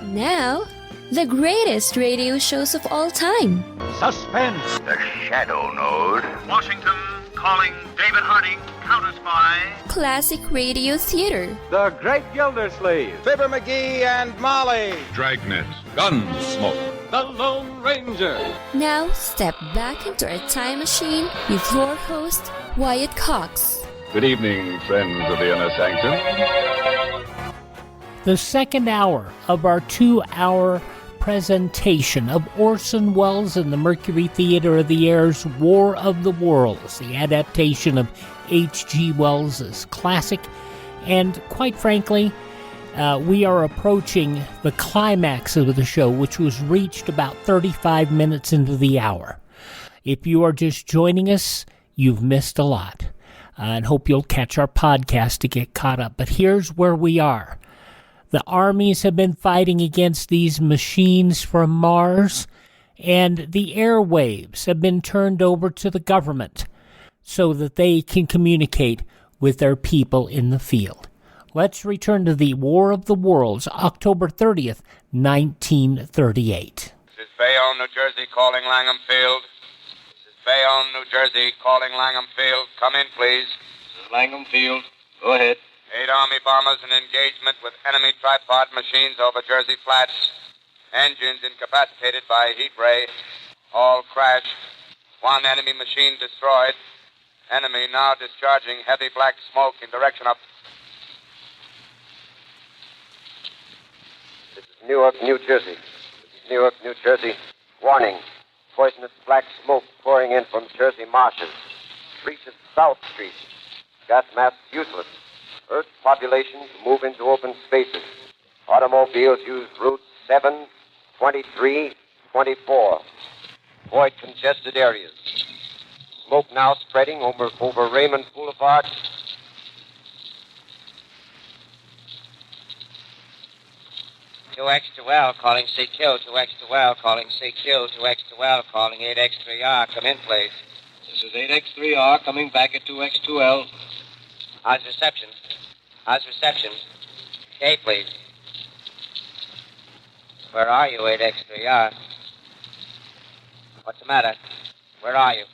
Now, the greatest radio shows of all time. Suspense. The Shadow Node. Washington calling David Harding, Counter Spy. Classic radio theater. The Great Gildersleeve. Fibber McGee and Molly. Dragnet. Gunsmoke. The Lone Ranger. Now, step back into our time machine with your host, Wyatt Cox. Good evening, friends of the Inner Sanctum. The second hour of our 2-hour presentation of Orson Welles and the Mercury Theater of the Air's War of the Worlds, the adaptation of H.G. Wells's classic. And quite frankly, we are approaching the climax of the show, which was reached about 35 minutes into the hour. If you are just joining us, you've missed a lot. And hope you'll catch our podcast to get caught up. But here's where we are. The armies have been fighting against these machines from Mars, and the airwaves have been turned over to the government so that they can communicate with their people in the field. Let's return to the War of the Worlds, October 30th, 1938. This is Bayonne, New Jersey, calling Langham Field. This is Bayonne, New Jersey, calling Langham Field. Come in, please. This is Langham Field. Go ahead. 8 Army bombers in engagement with enemy tripod machines over Jersey Flats. Engines incapacitated by heat ray. All crashed. 1 enemy machine destroyed. Enemy now discharging heavy black smoke in direction of... This is Newark, New Jersey. This is Newark, New Jersey. Warning. Poisonous black smoke pouring in from Jersey marshes. Reaches South Street. Gas masks useless. Earth population to move into open spaces. Automobiles use routes 7, 23, 24. Avoid congested areas. Smoke now spreading over Raymond Boulevard. L calling CQ, 2X2L calling CQ, 2X2L calling 8X3R. Come in, please. This is 8X3R coming back at 2X2L. How's reception? Okay, please. Where are you, 8X3R? What's the matter? Where are you?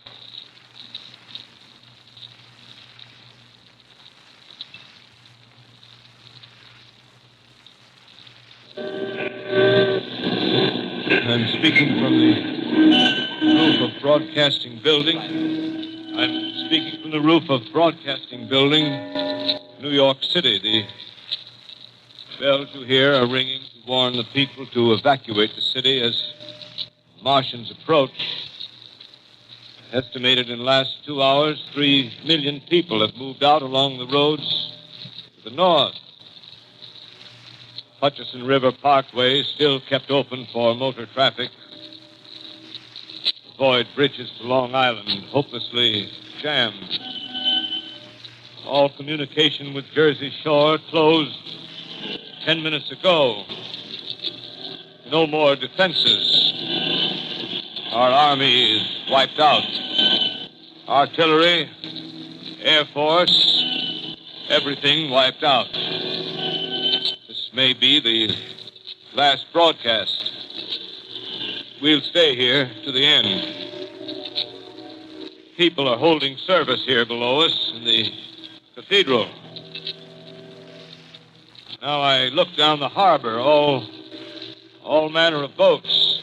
I'm speaking from the roof of Broadcasting Building. New York City. The bells you hear are ringing to warn the people to evacuate the city as Martians approach. Estimated in the last 2 hours, 3 million people have moved out along the roads to the north. Hutchison River Parkway still kept open for motor traffic. Avoid bridges to Long Island, hopelessly jammed. All communication with Jersey Shore closed 10 minutes ago. No more defenses. Our army is wiped out. Artillery, Air Force, everything wiped out. This may be the last broadcast. We'll stay here to the end. People are holding service here below us in the cathedral. Now I look down the harbor, all manner of boats,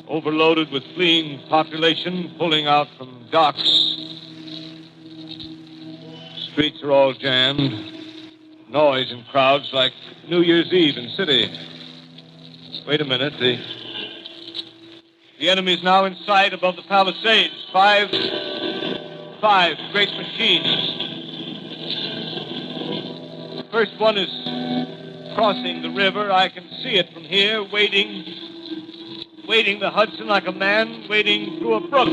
overloaded with fleeing population pulling out from docks. Streets are all jammed. Noise and crowds like New Year's Eve in city. Wait a minute. The enemy's now in sight above the Palisades. Five great machines. The first one is crossing the river. I can see it from here, wading the Hudson like a man wading through a brook.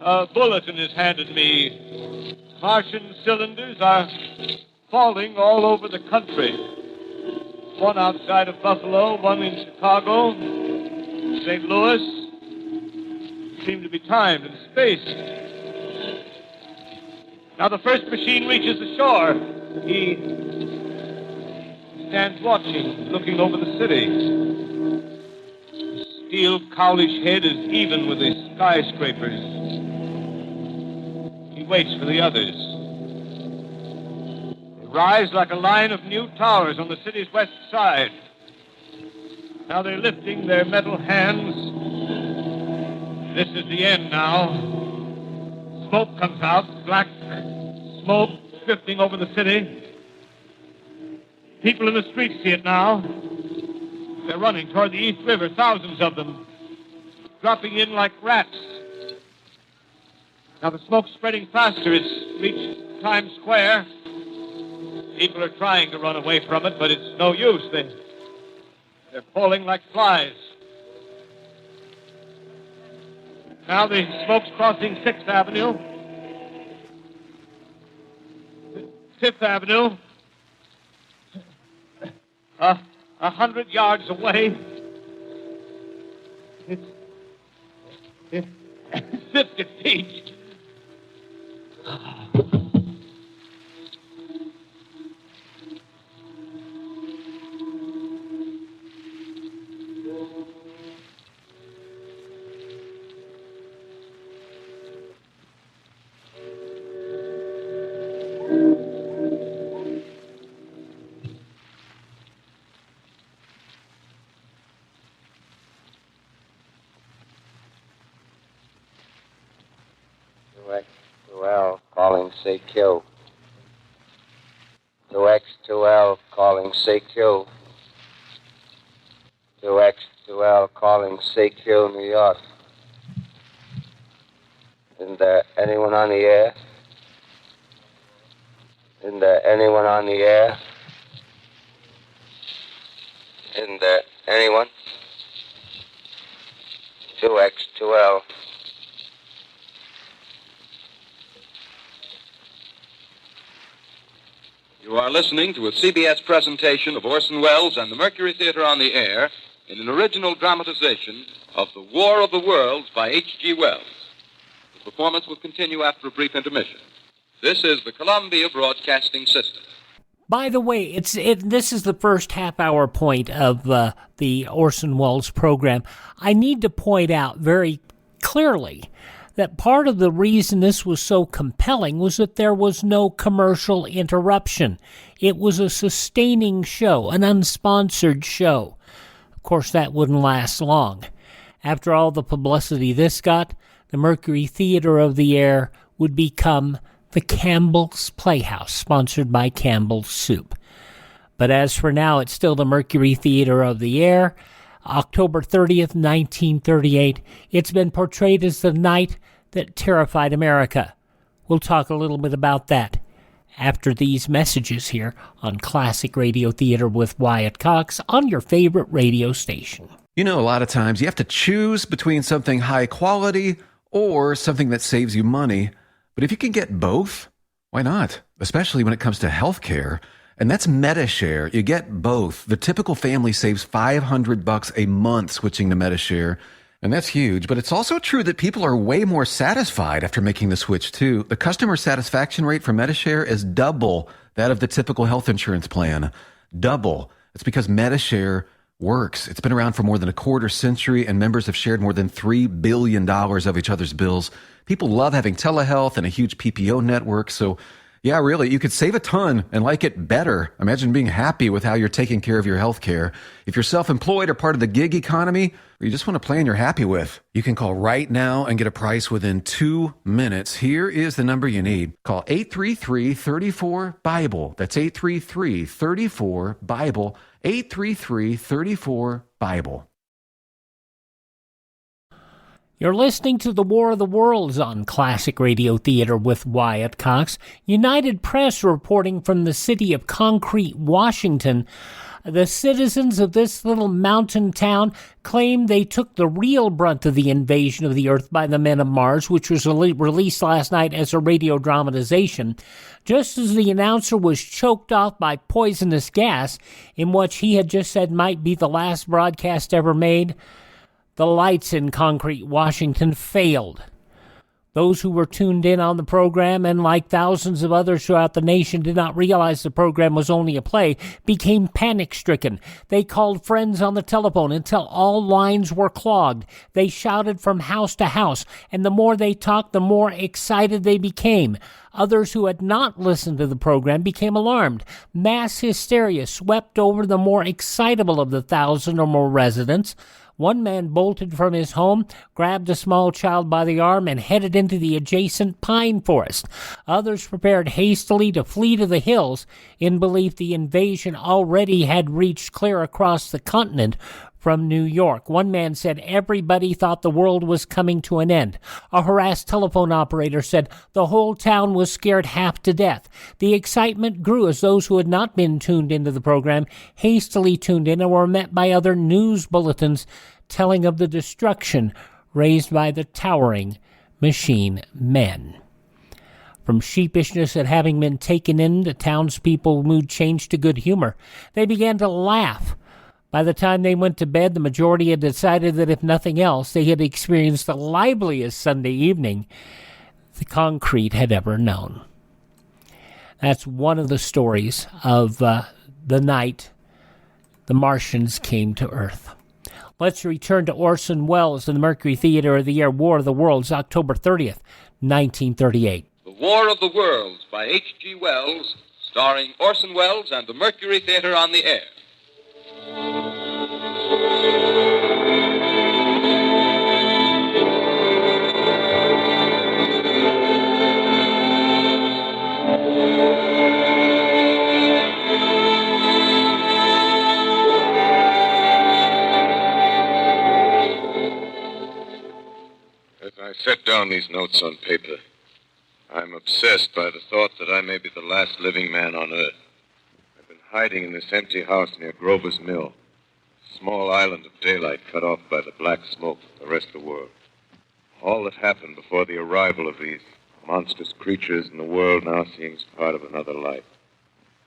A bulletin is handed me. Martian cylinders are falling all over the country. One outside of Buffalo, one in Chicago, St. Louis. Seem to be timed and spaced. Now the first machine reaches the shore. stands watching, looking over the city. His steel cowlish head is even with the skyscrapers. He waits for the others. They rise like a line of new towers on the city's west side. Now they're lifting their metal hands. This is the end now. Smoke comes out, black smoke drifting over the city. People in the streets see it now. They're running toward the East River, thousands of them, dropping in like rats. Now the smoke's spreading faster. It's reached Times Square. People are trying to run away from it, but it's no use. They're falling like flies. Now the smoke's crossing 6th Avenue. 5th Avenue. 100 yards away. It's 50 feet. X2L calling CQ. 2X2L calling CQ. 2X2L calling CQ, New York. Isn't there anyone on the air? Isn't there anyone on the air? Isn't there anyone? 2X2L. You are listening to a CBS presentation of Orson Welles and the Mercury Theater on the Air in an original dramatization of The War of the Worlds by H.G. Wells. The performance will continue after a brief intermission. This is the Columbia Broadcasting System. By the way, this is the first half-hour point of the Orson Welles program. I need to point out very clearly that part of the reason this was so compelling was that there was no commercial interruption. It was a sustaining show, an unsponsored show. Of course, that wouldn't last long. After all the publicity this got, the Mercury Theater of the Air would become the Campbell's Playhouse, sponsored by Campbell's Soup. But as for now, it's still the Mercury Theater of the Air. October 30th, 1938, it's been portrayed as the night that terrified America. We'll talk a little bit about that after these messages here on Classic Radio Theater with Wyatt Cox on your favorite radio station. You know, a lot of times you have to choose between something high quality or something that saves you money. But if you can get both, why not? Especially when it comes to health care. And that's MediShare. You get both. The typical family saves $500 a month switching to MediShare. And that's huge. But it's also true that people are way more satisfied after making the switch, too. The customer satisfaction rate for MediShare is double that of the typical health insurance plan. Double. It's because MediShare works. It's been around for more than a quarter century, and members have shared more than $3 billion of each other's bills. People love having telehealth and a huge PPO network. So, yeah, really, you could save a ton and like it better. Imagine being happy with how you're taking care of your health care. If you're self-employed or part of the gig economy, or you just want a plan you're happy with, you can call right now and get a price within 2 minutes. Here is the number you need. Call 833-34-BIBLE. That's 833-34-BIBLE. 833-34-BIBLE. You're listening to The War of the Worlds on Classic Radio Theater with Wyatt Cox. United Press reporting from the city of Concrete, Washington. The citizens of this little mountain town claim they took the real brunt of the invasion of the Earth by the men of Mars, which was released last night as a radio dramatization, just as the announcer was choked off by poisonous gas in what he had just said might be the last broadcast ever made. The lights in Concrete, Washington failed. Those who were tuned in on the program, and like thousands of others throughout the nation did not realize the program was only a play, became panic-stricken. They called friends on the telephone until all lines were clogged. They shouted from house to house, and the more they talked, the more excited they became. Others who had not listened to the program became alarmed. Mass hysteria swept over the more excitable of the 1,000 or more residents. One man bolted from his home, grabbed a small child by the arm, and headed into the adjacent pine forest. Others prepared hastily to flee to the hills in belief the invasion already had reached clear across the continent from New York. One man said everybody thought the world was coming to an end. A harassed telephone operator said the whole town was scared half to death. The excitement grew as those who had not been tuned into the program hastily tuned in and were met by other news bulletins telling of the destruction raised by the towering machine men. From sheepishness at having been taken in, the townspeople's mood changed to good humor. They began to laugh. By the time they went to bed, the majority had decided that if nothing else, they had experienced the liveliest Sunday evening the concrete had ever known. That's one of the stories of the night the Martians came to Earth. Let's return to Orson Welles and the Mercury Theater of the Air, War of the Worlds, October 30th, 1938. The War of the Worlds by H.G. Wells, starring Orson Welles and the Mercury Theater on the Air. As I set down these notes on paper, I'm obsessed by the thought that I may be the last living man on Earth. I've been hiding in this empty house near Grover's Mill, a small island of daylight cut off by the black smoke of the rest of the world. All that happened before the arrival of these monstrous creatures in the world now seems part of another life.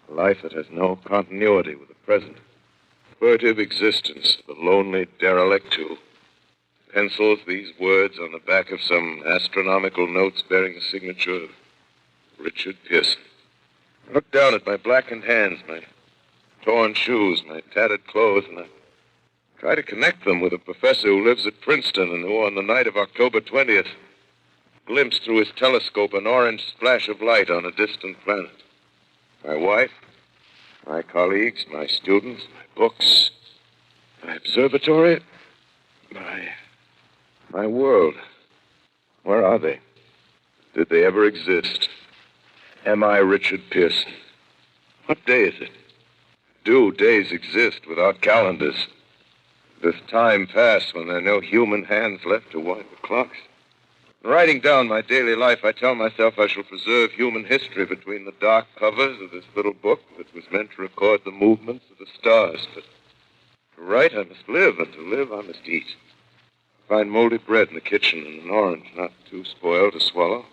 A life that has no continuity with the present. Furtive existence of a lonely derelict who pencils these words on the back of some astronomical notes bearing the signature of Richard Pearson. I look down at my blackened hands, my torn shoes, my tattered clothes, and I try to connect them with a professor who lives at Princeton and who, on the night of October 20th, glimpsed through his telescope an orange splash of light on a distant planet. My wife, my colleagues, my students, my books, my observatory, my world. Where are they? Did they ever exist? Am I Richard Pearson? What day is it? Do days exist without calendars? Does time pass when there are no human hands left to wind the clocks? In writing down my daily life, I tell myself I shall preserve human history between the dark covers of this little book that was meant to record the movements of the stars. But to write, I must live, and to live, I must eat. Find moldy bread in the kitchen and an orange not too spoiled to swallow.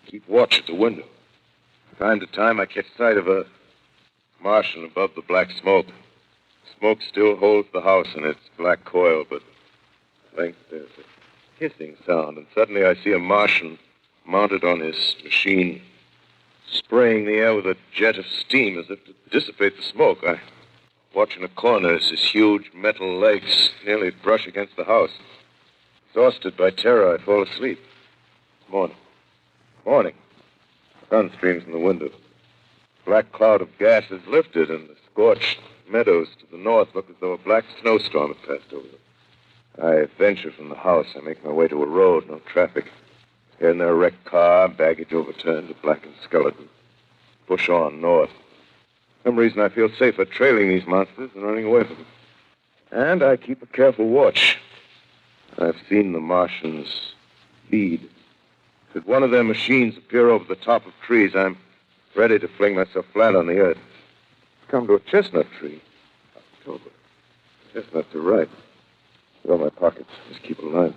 Keep watch at the window. From time to time, I catch sight of a Martian above the black smoke. Smoke still holds the house in its black coil, but at length there's a hissing sound, and suddenly I see a Martian mounted on his machine, spraying the air with a jet of steam as if to dissipate the smoke. I watch in a corner as his huge metal legs nearly brush against the house. Exhausted by terror, I fall asleep. Morning. Sun streams in the window. A black cloud of gas is lifted, and the scorched meadows to the north look as though a black snowstorm had passed over them. I venture from the house. I make my way to a road, no traffic. Here and there a wrecked car, baggage overturned, a blackened skeleton. Push on north. For some reason I feel safer trailing these monsters than running away from them. And I keep a careful watch. I've seen the Martians feed. Should one of their machines appear over the top of trees, I'm ready to fling myself flat on the earth. Come to a chestnut tree. October. Chestnuts are ripe. Fill my pockets. Just keep a line.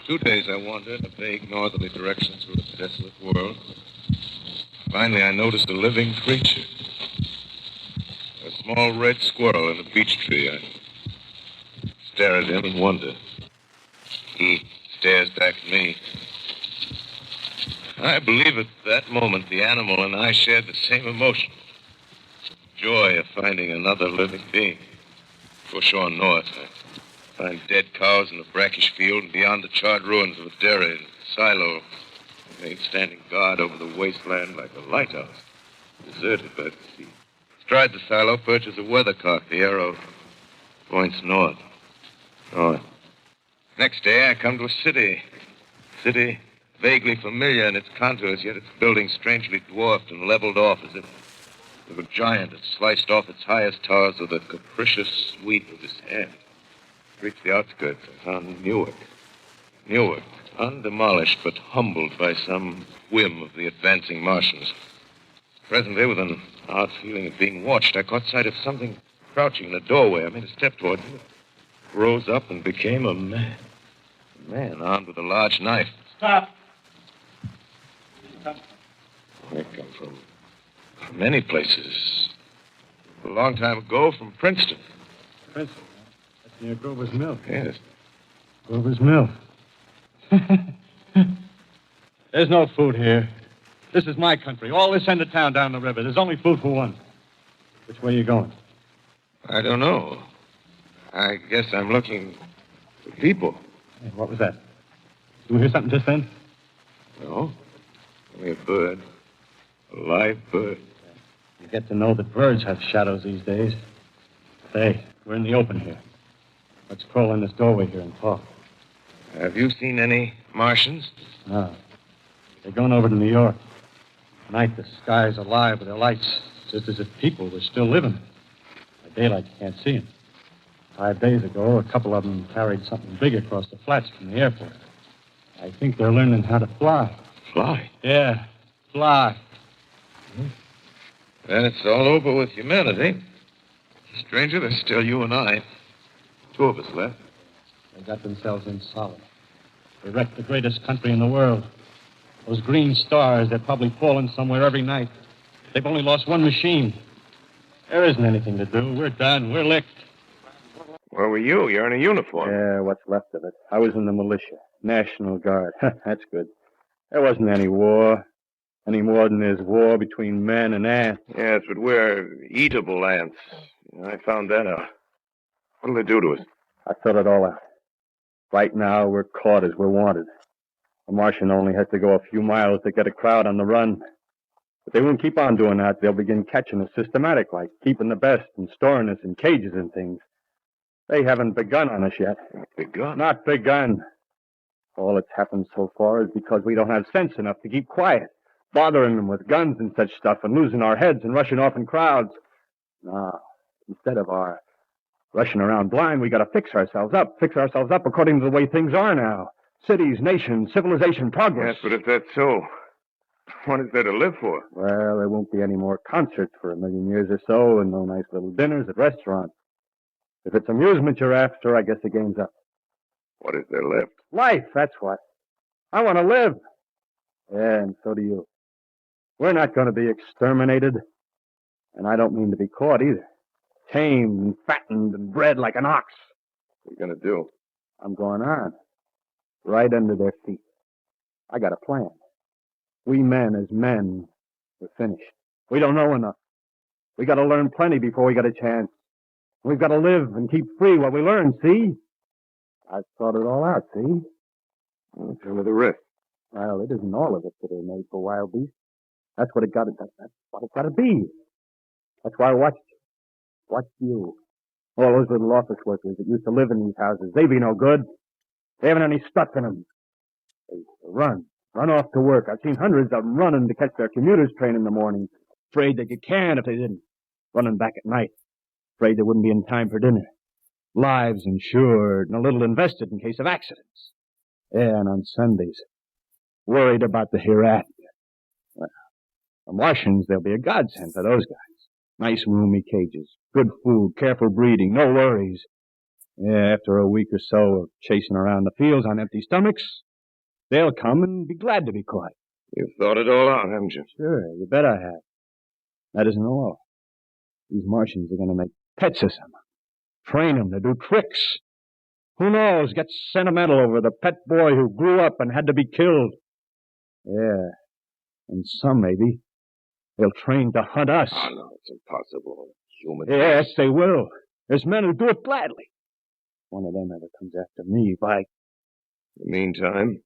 2 days I wander in a vague northerly direction through a desolate world. Finally, I noticed a living creature. A small red squirrel in a beech tree. I stare at him and wonder. He stares back at me. I believe at that moment the animal and I shared the same emotion. Joy of finding another living being. Push on north. I find dead cows in a brackish field and beyond the charred ruins of a dairy and silo. Made standing guard over the wasteland like a lighthouse. Deserted by the sea. Astride the silo perches a weathercock. The arrow points north. North. Next day I come to a city. City vaguely familiar in its contours, yet its buildings strangely dwarfed and leveled off as if a giant had sliced off its highest towers with a capricious sweep of his hand. Reached the outskirts, I found Newark. Newark, undemolished but humbled by some whim of the advancing Martians. Presently, with an odd feeling of being watched, I caught sight of something crouching in a doorway. I made a step toward it. Rose up and became a man. A man armed with a large knife. Stop. I come from many places. A long time ago, from Princeton. Princeton? That's near Grover's Mill. Yes. Grover's Mill. There's no food here. This is my country. All this end of town down the river. There's only food for one. Which way are you going? I don't know. I guess I'm looking for people. Hey, what was that? You hear something just then? No. Only a bird. A live bird. You get to know that birds have shadows these days. Say, we're in the open here. Let's crawl in this doorway here and talk. Have you seen any Martians? No. They're going over to New York. Tonight, the sky's alive with their lights, just as if people were still living. By daylight, you can't see them. 5 days ago, a couple of them carried something big across the flats from the airport. I think they're learning how to fly. Fly? Yeah, fly. Then it's all over with humanity. Stranger, there's still you and I. 2 of us left. They got themselves in solid. They wrecked the greatest country in the world. Those green stars, they're probably falling somewhere every night. They've only lost one machine. There isn't anything to do. We're done. We're licked. Where were you? You're in a uniform. Yeah, what's left of it. I was in the militia. National Guard. That's good. There wasn't any war. Any more than there's war between men and ants. Yes, but we're eatable ants. I found that out. What'll they do to us? I thought it all out. Right now, we're caught as we're wanted. A Martian only has to go a few miles to get a crowd on the run. But they won't keep on doing that. They'll begin catching us systematic, like keeping the best and storing us in cages and things. They haven't begun on us yet. Begun? Not begun. All that's happened so far is because we don't have sense enough to keep quiet, bothering them with guns and such stuff and losing our heads and rushing off in crowds. Now, instead of our rushing around blind, we got to fix ourselves up according to the way things are now. Cities, nations, civilization, progress. Yes, but if that's so, what is there to live for? Well, there won't be any more concerts for 1,000,000 years or so, and no nice little dinners at restaurants. If it's amusement you're after, I guess the game's up. What is there left? Life, that's what. I want to live. Yeah, and so do you. We're not going to be exterminated. And I don't mean to be caught either. Tamed and fattened and bred like an ox. What are you going to do? I'm going on. Right under their feet. I got a plan. We men as men, we're finished. We don't know enough. We got to learn plenty before we got a chance. We've got to live and keep free while we learn, see? I've thought it all out, see? Well, tell me the rest. Well, it isn't all of it that are made for wild beasts. That's what it got to. That's what it got to be. That's why I watched you. All those little office workers that used to live in these houses. They be no good. They haven't any stuff in them. They run off to work. I've seen hundreds of them running to catch their commuter's train in the morning. Afraid they could can if they didn't. Running back at night. Afraid they wouldn't be in time for dinner. Lives insured and a little invested in case of accidents. Yeah, and on Sundays, worried about the hereafter. Well, the Martians, they'll be a godsend for those guys. Nice roomy cages, good food, careful breeding, no worries. Yeah, after a week or so of chasing around the fields on empty stomachs, they'll come and be glad to be caught. You've thought it all out, haven't you? Sure, you bet I have. That isn't all. These Martians are going to make pets of some. Train them to do tricks. Who knows, get sentimental over the pet boy who grew up and had to be killed. Yeah, And some, maybe, they'll train to hunt us. Oh, no, it's impossible. Human. Yes, they will. There's men who do it gladly. One of them ever comes after me, by... In the meantime,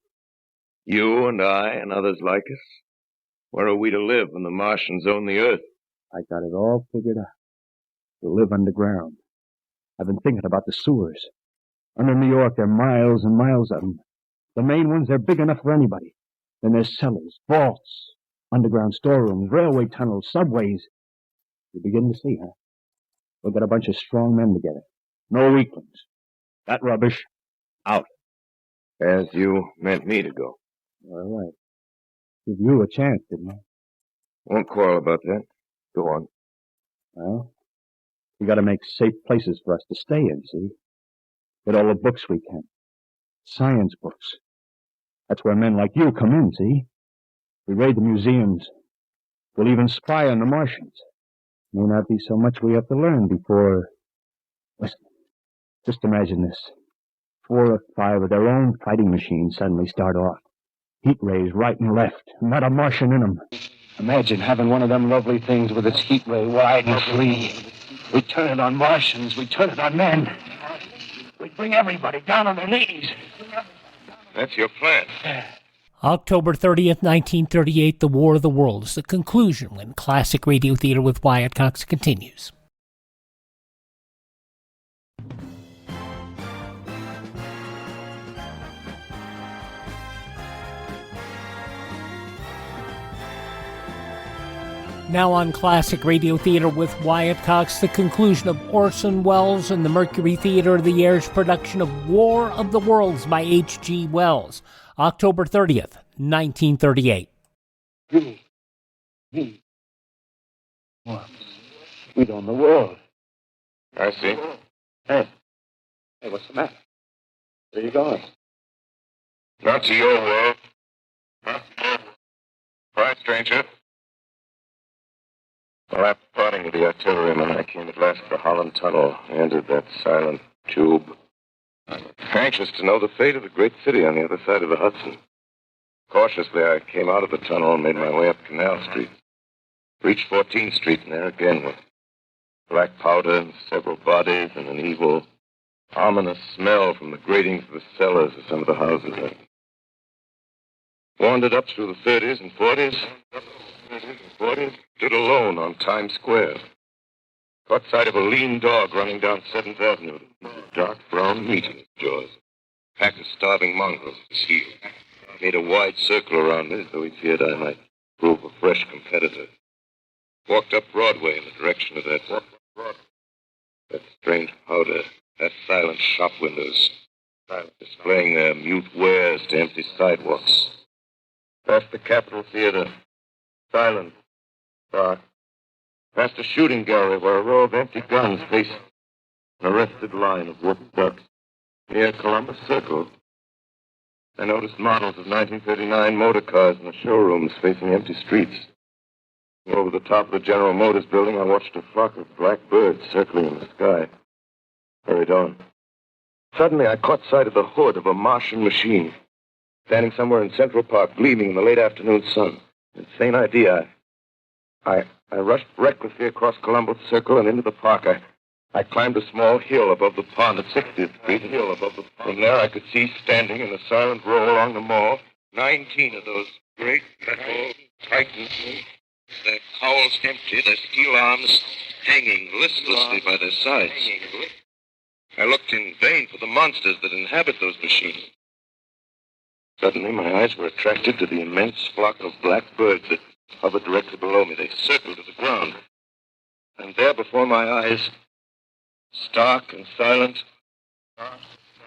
you and I and others like us, where are we to live when the Martians own the Earth? I got it all figured out. We'll live underground. I've been thinking about the sewers. Under New York, there are miles and miles of them. The main ones, they're big enough for anybody. Then there's cellars, vaults, underground storerooms, railway tunnels, subways. You begin to see, huh? We'll get a bunch of strong men together. No weaklings. That rubbish, out. As you meant me to go. All right. Give you a chance, didn't I? Won't quarrel about that. Go on. Well, we got to make safe places for us to stay in, see? Get all the books we can. Science books. That's where men like you come in, see? We raid the museums. We'll even spy on the Martians. May not be so much we have to learn before... Listen, just imagine this. 4 or 5 of their own fighting machines suddenly start off. Heat rays right and left, not a Martian in them. Imagine having one of them lovely things with its heat ray wide and free. We turn it on Martians, we turn it on men. We bring everybody down on their knees. That's your plan. October 30th, 1938, The War of the Worlds, the conclusion when Classic Radio Theater with Wyatt Cox continues. Now on Classic Radio Theater with Wyatt Cox, the conclusion of Orson Welles and the Mercury Theater of the Air's production of War of the Worlds by H.G. Wells, October 30th, 1938. We own the world. I see. Hey, what's the matter? Where you going? Not to your world. Huh? Right, stranger. Well, after parting with the artilleryman, I came at last to the Holland Tunnel. I entered that silent tube. I'm anxious to know the fate of the great city on the other side of the Hudson. Cautiously, I came out of the tunnel and made my way up Canal Street. Reached 14th Street, and there again was black powder and several bodies and an evil, ominous smell from the gratings of the cellars of some of the houses. I wandered up through the 30s and 40s. Stood alone on Times Square. Caught sight of a lean dog running down 7th Avenue. Dark brown meat in his jaws. Pack of starving mongrels at his heel. Made a wide circle around me as though he feared I might prove a fresh competitor. Walked up Broadway in the direction of that strange powder. That silent shop windows. Displaying their mute wares to empty sidewalks. Past the Capitol Theater. Silent. Dark. Past a shooting gallery where a row of empty guns faced an arrested line of wooden ducks. Near Columbus Circle, I noticed models of 1939 motor cars in the showrooms facing empty streets. Over the top of the General Motors building, I watched a flock of black birds circling in the sky. Hurried on. Suddenly, I caught sight of the hood of a Martian machine, standing somewhere in Central Park, gleaming in the late afternoon sun. Insane idea. I rushed recklessly across Columbus Circle and into the park. I climbed a small hill above the pond at 60th Street. From there, I could see standing in a silent row along the mall 19 of those great metal titans, their cowls empty, their steel arms hanging listlessly by their sides. I looked in vain for the monsters that inhabit those machines. Suddenly, my eyes were attracted to the immense flock of black birds that hovered directly below me. They circled to the ground. And there before my eyes, stark and silent,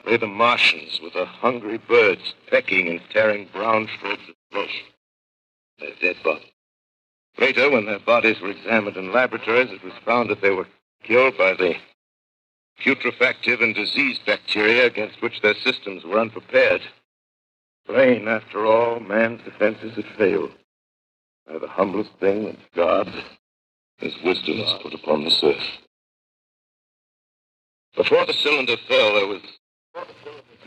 lay the Martians with the hungry birds pecking and tearing brown shreds of flesh. Their dead bodies. Later, when their bodies were examined in laboratories, it was found that they were killed by the putrefactive and diseased bacteria against which their systems were unprepared. Plain, after all, man's defenses had failed. By the humblest thing that God, His wisdom, has put upon this earth. Before the cylinder fell, there was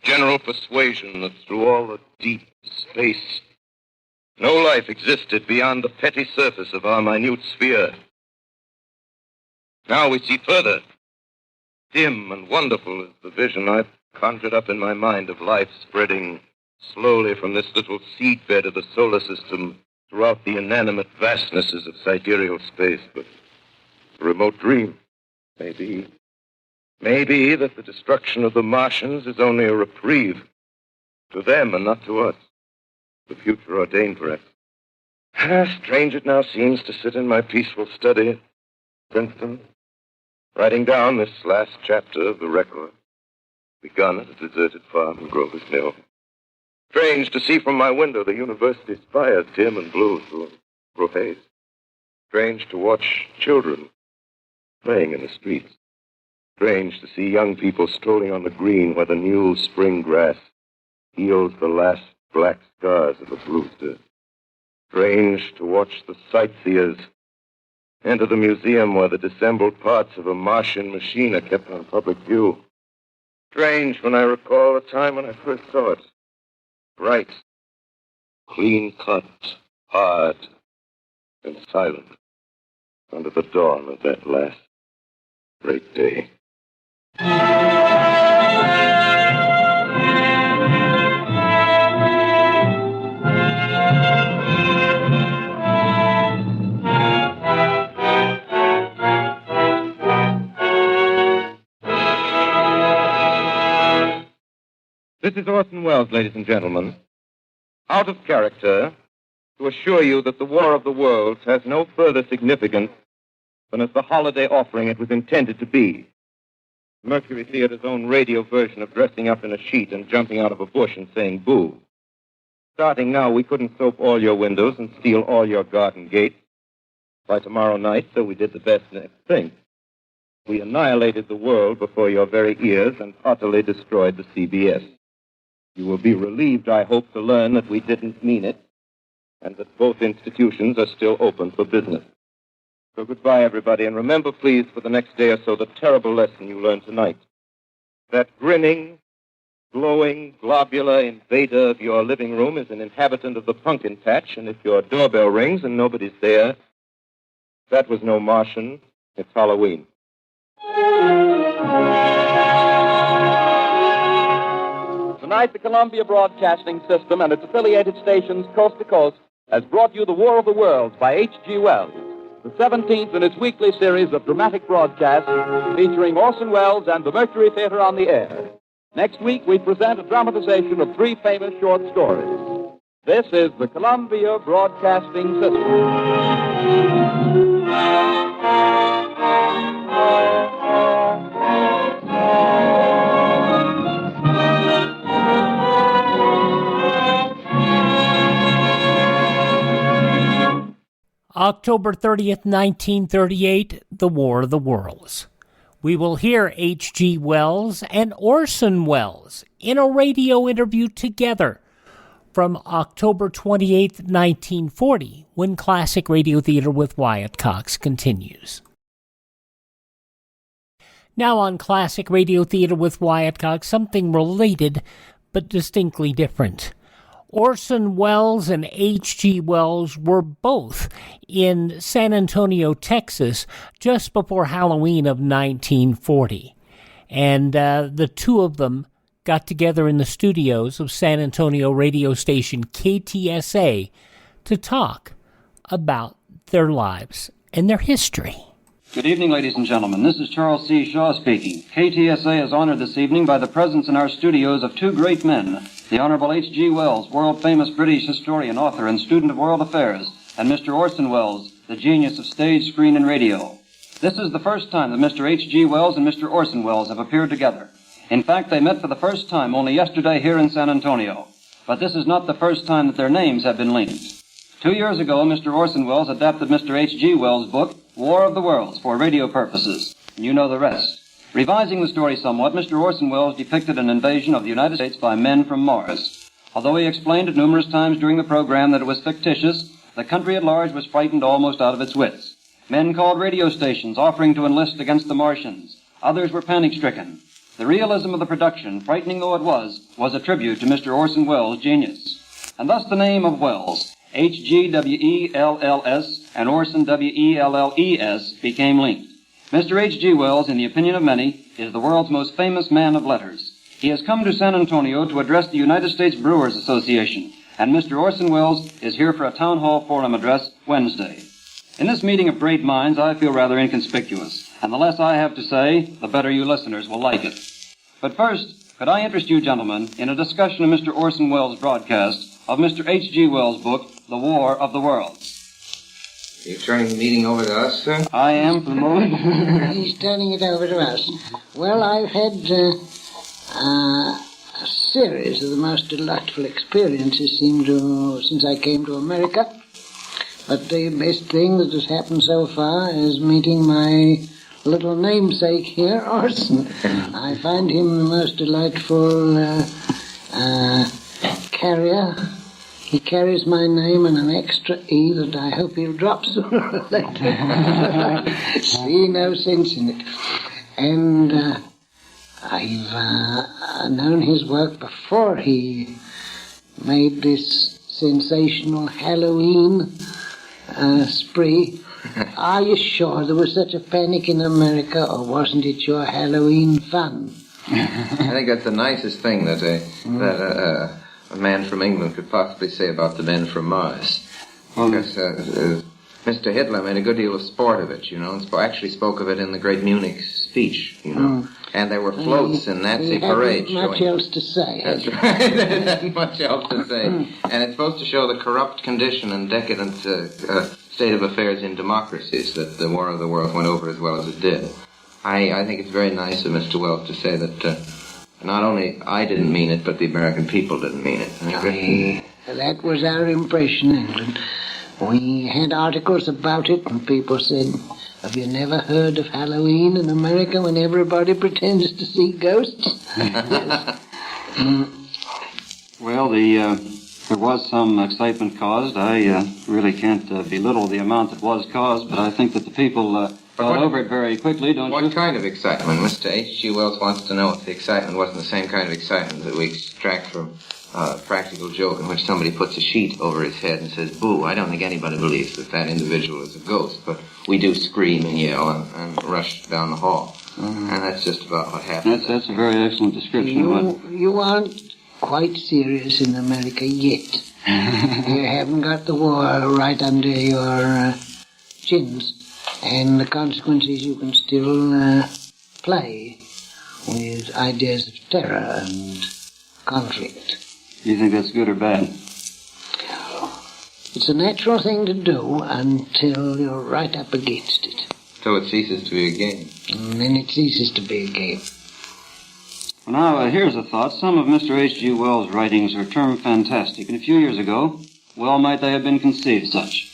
general persuasion that through all the deep space No life existed beyond the petty surface of our minute sphere. Now we see further. Dim and wonderful is the vision I've conjured up in my mind of life spreading slowly from this little seedbed of the solar system throughout the inanimate vastnesses of sidereal space. But a remote dream, maybe. Maybe that the destruction of the Martians is only a reprieve to them and not to us. The future ordained for us. Strange it now seems to sit in my peaceful study at Princeton, writing down this last chapter of the record, begun at a deserted farm in Grover's Mill. Strange to see from my window the university spires dim and blue through haze. Strange to watch children playing in the streets. Strange to see young people strolling on the green where the new spring grass heals the last black scars of the brewster. Strange to watch the sightseers enter the museum where the dissembled parts of a Martian machine are kept on public view. Strange when I recall the time when I first saw it. Bright, clean-cut, hard, and silent under the dawn of that last great day. This is Orson Welles, ladies and gentlemen. Out of character, to assure you that the War of the Worlds has no further significance than as the holiday offering it was intended to be. Mercury Theater's own radio version of dressing up in a sheet and jumping out of a bush and saying boo. Starting now, we couldn't soap all your windows and steal all your garden gates. By tomorrow night, so we did the best next thing. We annihilated the world before your very ears and utterly destroyed the CBS. You will be relieved, I hope, to learn that we didn't mean it, and that both institutions are still open for business. So goodbye, everybody, and remember, please, for the next day or so, the terrible lesson you learned tonight. That grinning, glowing, globular invader of your living room is an inhabitant of the pumpkin patch, and if your doorbell rings and nobody's there, that was no Martian, it's Halloween. Tonight, the Columbia Broadcasting System and its affiliated stations coast to coast has brought you The War of the Worlds by H.G. Wells, the 17th in its weekly series of dramatic broadcasts featuring Orson Welles and the Mercury Theater on the air. Next week, we present a dramatization of 3 famous short stories. This is the Columbia Broadcasting System. October 30th, 1938, The War of the Worlds. We will hear H.G. Wells and Orson Welles in a radio interview together from October 28th, 1940, when Classic Radio Theater with Wyatt Cox continues. Now on Classic Radio Theater with Wyatt Cox, something related but distinctly different. Orson Welles and H.G. Wells were both in San Antonio, Texas, just before Halloween of 1940. And the two of them got together in the studios of San Antonio radio station KTSA to talk about their lives and their history. Good evening, ladies and gentlemen. This is Charles C. Shaw speaking. KTSA is honored this evening by the presence in our studios of 2 great men, the Honorable H.G. Wells, world-famous British historian, author, and student of world affairs, and Mr. Orson Welles, the genius of stage, screen, and radio. This is the first time that Mr. H.G. Wells and Mr. Orson Welles have appeared together. In fact, they met for the first time only yesterday here in San Antonio. But this is not the first time that their names have been linked. 2 years ago, Mr. Orson Welles adapted Mr. H.G. Wells' book, War of the Worlds, for radio purposes. And you know the rest. Revising the story somewhat, Mr. Orson Welles depicted an invasion of the United States by men from Mars. Although he explained it numerous times during the program that it was fictitious, the country at large was frightened almost out of its wits. Men called radio stations offering to enlist against the Martians. Others were panic-stricken. The realism of the production, frightening though it was a tribute to Mr. Orson Welles' genius. And thus the name of Welles, H.G. W.E.L.L.S. and Orson W.E.L.L.E.S. became linked. Mr. H.G. Wells, in the opinion of many, is the world's most famous man of letters. He has come to San Antonio to address the United States Brewers Association, and Mr. Orson Welles is here for a town hall forum address Wednesday. In this meeting of great minds, I feel rather inconspicuous, and the less I have to say, the better you listeners will like it. But first, could I interest you gentlemen in a discussion of Mr. Orson Welles' broadcast of Mr. H.G. Wells' book, The War of the Worlds. Are you turning the meeting over to us, sir? I am, for the moment. He's turning it over to us. Well, I've had a series of the most delightful experiences since I came to America. But the best thing that has happened so far is meeting my little namesake here, Orson. I find him the most delightful carrier. He carries my name and an extra E that I hope he'll drop sooner or later. See no sense in it. And I've known his work before he made this sensational Halloween spree. Are you sure there was such a panic in America, or wasn't it your Halloween fun? I think that's the nicest thing that a man from England could possibly say about the men from Mars. Because Mr. Hitler made a good deal of sport of it, you know, and actually spoke of it in the great Munich speech, you know. And there were floats in Nazi parades. Much else to say. That's right. There isn't much else to say. And it's supposed to show the corrupt condition and decadent state of affairs in democracies that the War of the Worlds went over as well as it did. I think it's very nice of Mr. Wells to say that not only I didn't mean it, but the American people didn't mean it. That was our impression in England. We had articles about it, and people said, have you never heard of Halloween in America when everybody pretends to see ghosts? Well, there was some excitement caused. I really can't belittle the amount that was caused, but I think that the people got over it very quickly, don't you? What kind of excitement? Mr. H.G. Wells wants to know if the excitement wasn't the same kind of excitement that we extract from a practical joke in which somebody puts a sheet over his head and says, boo. I don't think anybody believes that that individual is a ghost, but we do scream and yell and rush down the hall. And that's just about what happens. That's a very excellent description of it. You aren't quite serious in America yet. You haven't got the war right under your chins. And the consequence is you can still play with ideas of terror and conflict. Do you think that's good or bad? It's a natural thing to do until you're right up against it. So it ceases to be a game. And then it ceases to be a game. Well, now, here's a thought. Some of Mr. H.G. Wells' writings are termed fantastic, and a few years ago, well might they have been conceived such.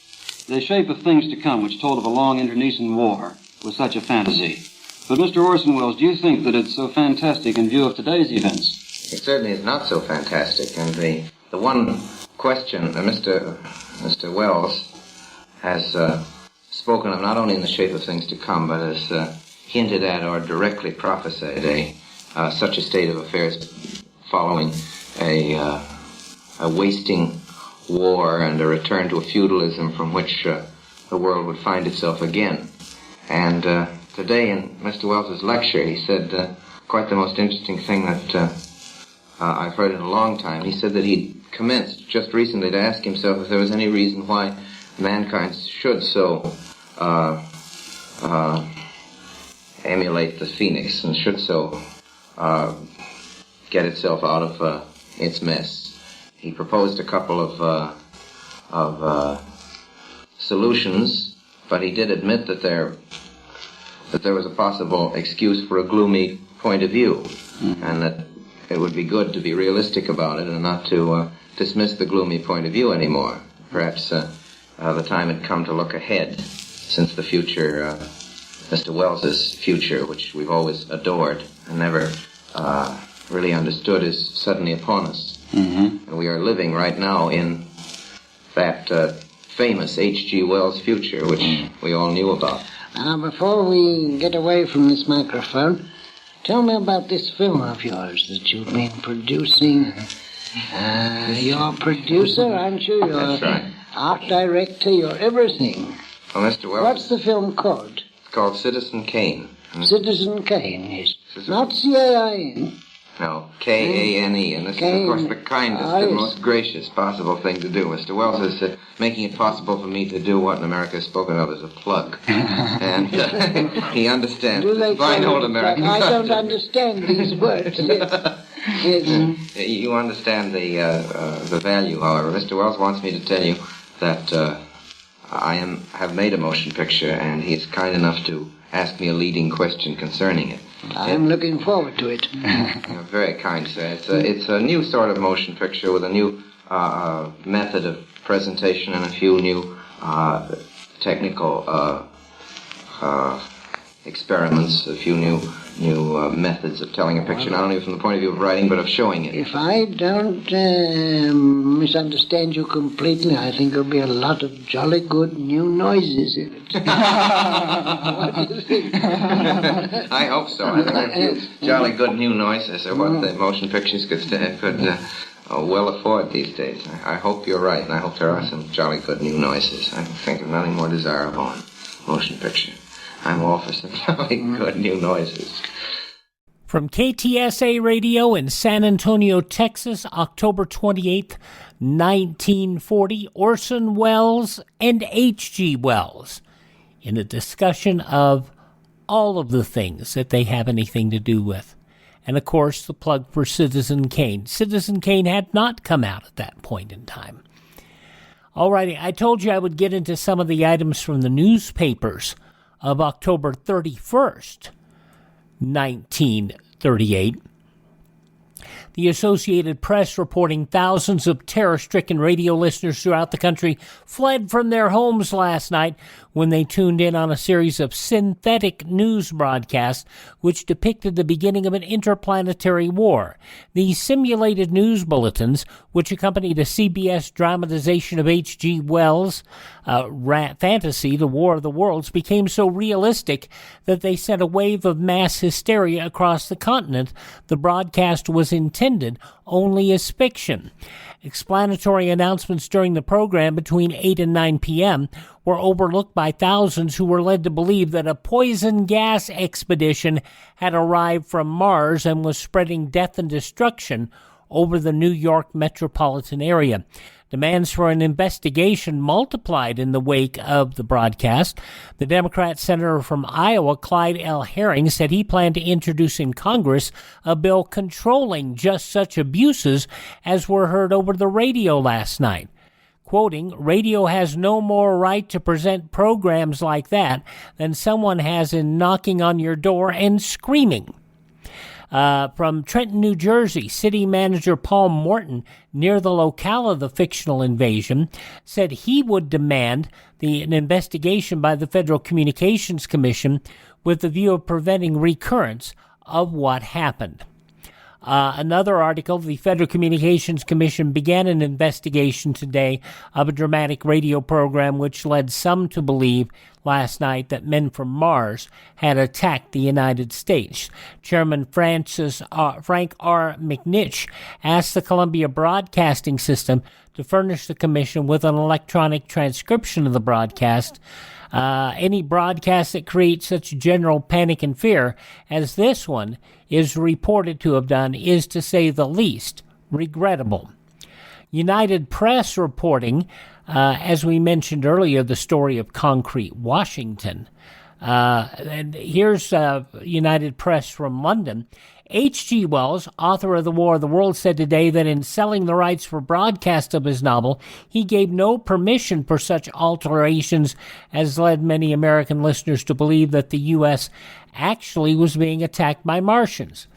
The Shape of Things to Come, which told of a long internecine war, was such a fantasy. But, Mr. Orson Welles, do you think that it's so fantastic in view of today's events? It certainly is not so fantastic, and the one question that Mr. Wells has spoken of, not only in The Shape of Things to Come, but has hinted at or directly prophesied such a state of affairs following a wasting war and a return to a feudalism from which the world would find itself again. And today in Mr. Wells's lecture, he said quite the most interesting thing that I've heard in a long time. He said that he'd commenced just recently to ask himself if there was any reason why mankind should so emulate the phoenix and should so get itself out of its mess. He proposed a couple of solutions, but he did admit that there was a possible excuse for a gloomy point of view, and that it would be good to be realistic about it and not to dismiss the gloomy point of view anymore. Perhaps the time had come to look ahead, since the future, Mr. Wells's future, which we've always adored and never really understood, is suddenly upon us. And we are living right now in that famous H.G. Wells future, which we all knew about. Now, before we get away from this microphone, tell me about this film of yours that you've been producing. You're a producer, aren't you? That's right. art director, you're everything. Well, Mr. Wells... What's the film called? It's called Citizen Kane. Citizen Kane, yes. Not C-A-I-N. No, K-A-N-E, and this is, of course, the kindest and most gracious possible thing to do. Mr. Wells is making it possible for me to do what in America is spoken of as a plug. And he understands. Fine old American. I don't understand these words. Yes. You understand the value, however. Mr. Wells wants me to tell you that I have made a motion picture, and he's kind enough to ask me a leading question concerning it. I'm looking forward to it. You're very kind, sir. It's a new sort of motion picture with a new method of presentation and a few new technical experiments, a few new methods of telling a picture, not only from the point of view of writing, but of showing it. If I don't misunderstand you completely, I think there'll be a lot of jolly good new noises in it. What do you think? I hope so. I think a few jolly good new noises are what the motion pictures could well afford these days. I hope you're right, and I hope there are some jolly good new noises. I think of nothing more desirable in motion picture. I'm all for some jolly good new noises. From KTSA Radio in San Antonio, Texas, October 28th, 1940, Orson Welles and H.G. Wells in a discussion of all of the things that they have anything to do with. And, of course, the plug for Citizen Kane. Citizen Kane had not come out at that point in time. All righty, I told you I would get into some of the items from the newspapers of October 31st, 1938. The Associated Press reporting thousands of terror-stricken radio listeners throughout the country fled from their homes last night when they tuned in on a series of synthetic news broadcasts which depicted the beginning of an interplanetary war. These simulated news bulletins, which accompanied a CBS dramatization of H.G. Wells' fantasy, The War of the Worlds, became so realistic that they sent a wave of mass hysteria across the continent. The broadcast was intended only as fiction. Explanatory announcements during the program between 8 and 9 p.m. were overlooked by thousands who were led to believe that a poison gas expedition had arrived from Mars and was spreading death and destruction over the New York metropolitan area. Demands for an investigation multiplied in the wake of the broadcast. The Democrat senator from Iowa, Clyde L. Herring, said he planned to introduce in Congress a bill controlling just such abuses as were heard over the radio last night. Quoting, "Radio has no more right to present programs like that than someone has in knocking on your door and screaming." From Trenton, New Jersey, city manager Paul Morton, near the locale of the fictional invasion, said he would demand an investigation by the Federal Communications Commission with the view of preventing recurrence of what happened. Another article, the Federal Communications Commission began an investigation today of a dramatic radio program which led some to believe last night that men from Mars had attacked the United States. Chairman Frank R. McNitch asked the Columbia Broadcasting System to furnish the commission with an electronic transcription of the broadcast. Any broadcast that creates such general panic and fear as this one is reported to have done is, to say the least, regrettable. United Press reporting, as we mentioned earlier, the story of Concrete Washington. And here's United Press from London. H.G. Wells, author of The War of the Worlds, said today that in selling the rights for broadcast of his novel, he gave no permission for such alterations as led many American listeners to believe that the U.S. actually was being attacked by Martians.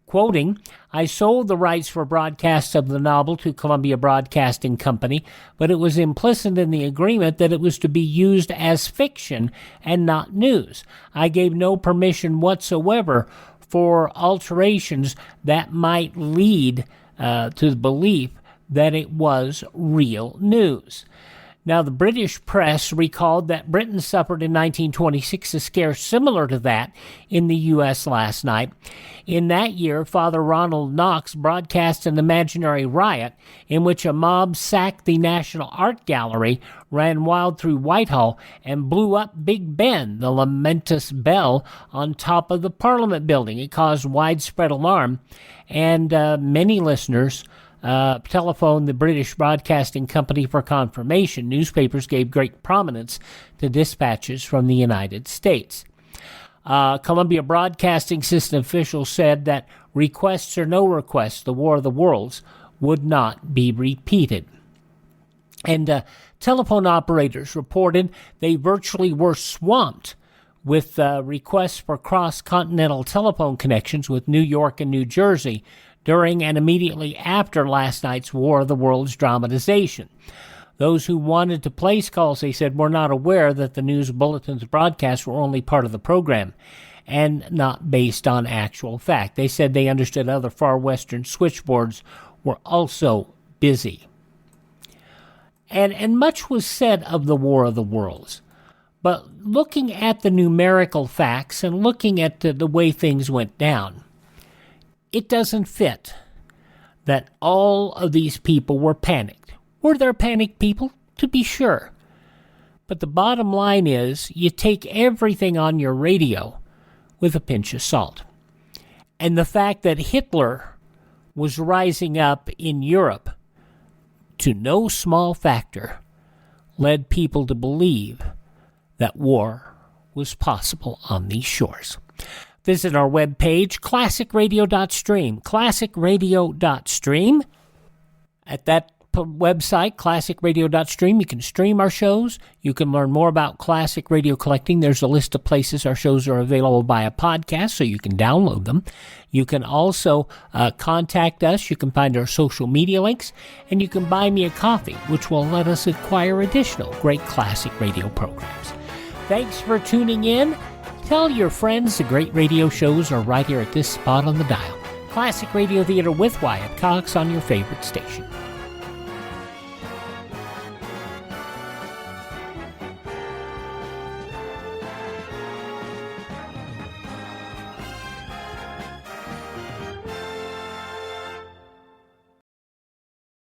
Quoting, "I sold the rights for broadcasts of the novel to Columbia Broadcasting Company, but it was implicit in the agreement that it was to be used as fiction and not news. I gave no permission whatsoever for alterations that might lead to the belief that it was real news." Now, the British press recalled that Britain suffered in 1926 a scare similar to that in the U.S. last night. In that year, Father Ronald Knox broadcast an imaginary riot in which a mob sacked the National Art Gallery, ran wild through Whitehall, and blew up Big Ben, the momentous bell on top of the Parliament building. It caused widespread alarm, and many listeners telephoned the British Broadcasting Company for confirmation. Newspapers gave great prominence to dispatches from the United States. Columbia Broadcasting System officials said that requests or no requests, the War of the Worlds would not be repeated. And telephone operators reported they virtually were swamped with requests for cross-continental telephone connections with New York and New Jersey during and immediately after last night's War of the Worlds dramatization. Those who wanted to place calls, they said, were not aware that the news bulletins broadcasts were only part of the program and not based on actual fact. They said they understood other far western switchboards were also busy. And much was said of the War of the Worlds. But looking at the numerical facts and looking at the way things went down, it doesn't fit that all of these people were panicked. Were there panicked people? To be sure. But the bottom line is you take everything on your radio with a pinch of salt. And the fact that Hitler was rising up in Europe, to no small factor, led people to believe that war was possible on these shores. Visit our webpage, classicradio.stream, classicradio.stream. At that website, classicradio.stream, you can stream our shows. You can learn more about classic radio collecting. There's a list of places our shows are available by a podcast, so you can download them. You can also contact us. You can find our social media links, and you can buy me a coffee, which will let us acquire additional great classic radio programs. Thanks for tuning in. Tell your friends the great radio shows are right here at this spot on the dial. Classic Radio Theater with Wyatt Cox on your favorite station.